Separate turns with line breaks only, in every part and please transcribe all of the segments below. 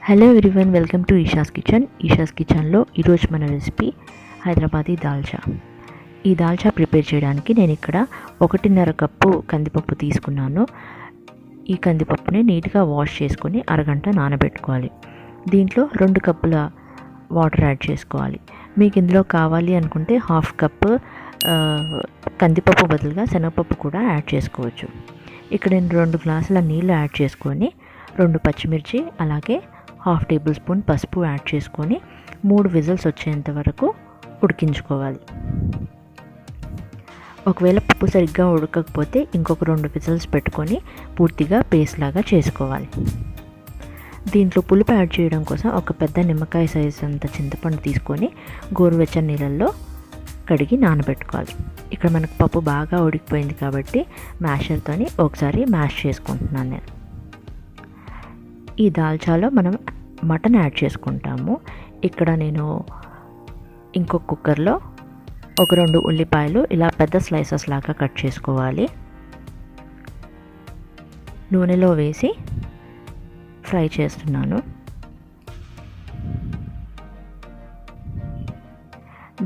Hello everyone, welcome to Eesha's kitchen. Eesha's కిచెన్లో ఈరోజు మన రెసిపీ హైదరాబాదీ దాల్చా. ఈ దాల్చా ప్రిపేర్ చేయడానికి నేను ఇక్కడ 1.5 కప్పు కందిపప్పు తీసుకున్నాను. ఈ కందిపప్పుని నీట్గా వాష్ చేసుకొని అరగంట నానబెట్టుకోవాలి. దీంట్లో 2 కప్పుల వాటర్ యాడ్ చేసుకోవాలి. మీకు ఇందులో కావాలి అనుకుంటే 1/2 కప్పు కందిపప్పు బదులుగా శనగపప్పు కూడా యాడ్ చేసుకోవచ్చు. ఇక్కడ నేను 2 గ్లాసుల నీళ్ళు యాడ్ చేసుకొని 2 పచ్చిమిర్చి అలాగే 1/2 టేబుల్ స్పూన్ పసుపు యాడ్ చేసుకొని 3 విజిల్స్ వచ్చేంత వరకు ఉడికించుకోవాలి. ఒకవేళ పప్పు సరిగ్గా ఉడకకపోతే ఇంకొక 2 విజిల్స్ పెట్టుకొని పూర్తిగా పేస్ట్ లాగా చేసుకోవాలి. దీంట్లో పులుపు యాడ్ చేయడం కోసం ఒక పెద్ద నిమ్మకాయ సైజు అంత చింతపండు తీసుకొని గోరువెచ్చని నీళ్ళల్లో కడిగి నానబెట్టుకోవాలి. ఇక్కడ మనకు పప్పు బాగా ఉడికిపోయింది కాబట్టి మ్యాషర్తోని ఒకసారి మ్యాష్ చేసుకుంటున్నాను నేను. ఈ దాల్చాలో మనం మటన్ యాడ్ చేసుకుంటాము. ఇక్కడ నేను ఇంకొక కుక్కర్లో ఒక 2 ఉల్లిపాయలు ఇలా పెద్ద స్లైసెస్ లాగా కట్ చేసుకోవాలి. నూనెలో వేసి ఫ్రై చేస్తున్నాను.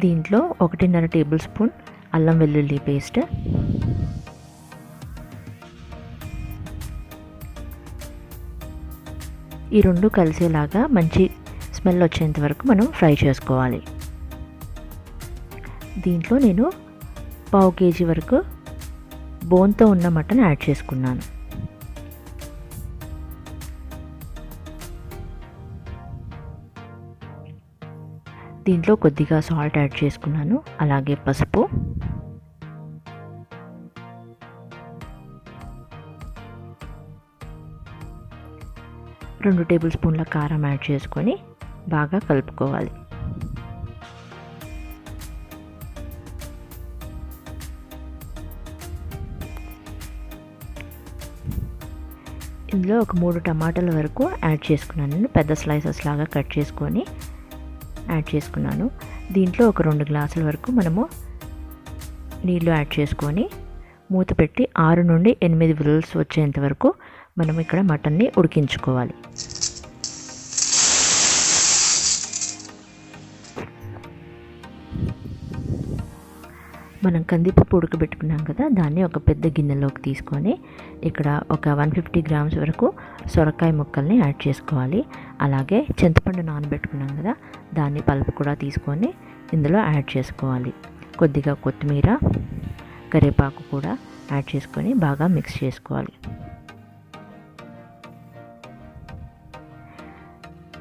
దీంట్లో 1.5 టేబుల్ స్పూన్ అల్లం వెల్లుల్లి పేస్ట్, ఈ 2 కలిసేలాగా మంచి స్మెల్ వచ్చేంత వరకు మనం ఫ్రై చేసుకోవాలి. దీంట్లో నేను 1/2 కేజీ వరకు బోన్తో ఉన్న మటన్ యాడ్ చేసుకున్నాను. దీంట్లో కొద్దిగా సాల్ట్ యాడ్ చేసుకున్నాను, అలాగే పసుపు, 2 టేబుల్ స్పూన్ల కారం యాడ్ చేసుకొని బాగా కలుపుకోవాలి. ఇందులో ఒక 3 టమాటాల వరకు యాడ్ చేసుకున్నాను. నేను పెద్ద స్లైసెస్ లాగా కట్ చేసుకొని యాడ్ చేసుకున్నాను. దీంట్లో ఒక 2 గ్లాసుల వరకు మనము నీళ్ళు యాడ్ చేసుకొని మూత పెట్టి 6 నుండి 8 విజిల్స్ వచ్చేంత వరకు మనం ఇక్కడ మటన్ని ఉడికించుకోవాలి. మనం కందిపప్పు ఉడకబెట్టుకున్నాం కదా, దాన్ని ఒక పెద్ద గిన్నెలోకి తీసుకొని ఇక్కడ ఒక 150 గ్రామ్స్ వరకు సొరకాయ ముక్కల్ని యాడ్ చేసుకోవాలి. అలాగే చింతపండు నానబెట్టుకున్నాం కదా, దాన్ని పల్పు కూడా తీసుకొని ఇందులో యాడ్ చేసుకోవాలి. కొద్దిగా కొత్తిమీర, కరివేపాకు కూడా యాడ్ చేసుకొని బాగా మిక్స్ చేసుకోవాలి.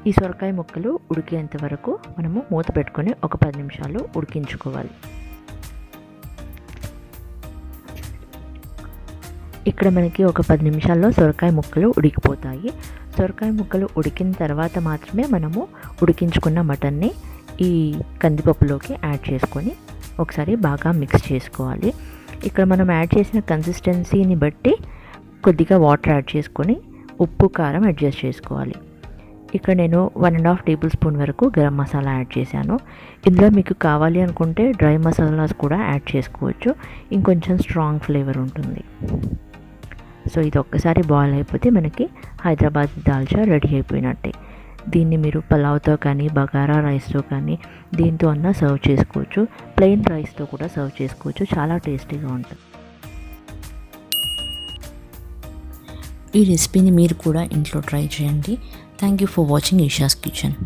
ఈ సొరకాయ ముక్కలు ఉడికేంత వరకు మనము మూత పెట్టుకొని ఒక 10 నిమిషాలు ఉడికించుకోవాలి. ఇక్కడ మనకి ఒక 10 నిమిషాల్లో సొరకాయ ముక్కలు ఉడికిపోతాయి. సొరకాయ ముక్కలు ఉడికిన తర్వాత మాత్రమే మనము ఉడికించుకున్న మటన్ని ఈ కందిపప్పులోకి యాడ్ చేసుకొని ఒకసారి బాగా మిక్స్ చేసుకోవాలి. ఇక్కడ మనం యాడ్ చేసిన కన్సిస్టెన్సీని బట్టి కొద్దిగా వాటర్ యాడ్ చేసుకొని ఉప్పు కారం అడ్జస్ట్ చేసుకోవాలి. ఇక్కడ నేను 1.5 టేబుల్ స్పూన్ వరకు గరం మసాలా యాడ్ చేశాను. ఇందులో మీకు కావాలి అనుకుంటే డ్రై మసాలాస్ కూడా యాడ్ చేసుకోవచ్చు, ఇంకొంచెం స్ట్రాంగ్ ఫ్లేవర్ ఉంటుంది. సో ఇది ఒక్కసారి బాయిల్ అయిపోతే మనకి హైదరాబాద్ దాల్చా రెడీ అయిపోయినట్టే. దీన్ని మీరు పలావ్తో కానీ బగారా రైస్తో కానీ దీంతో అన్నా సర్వ్ చేసుకోవచ్చు. ప్లెయిన్ రైస్తో కూడా సర్వ్ చేసుకోవచ్చు, చాలా టేస్టీగా ఉంటుంది. ఈ రెసిపీని మీరు కూడా ఇంట్లో ట్రై చేయండి. Thank you for watching Eesha's kitchen.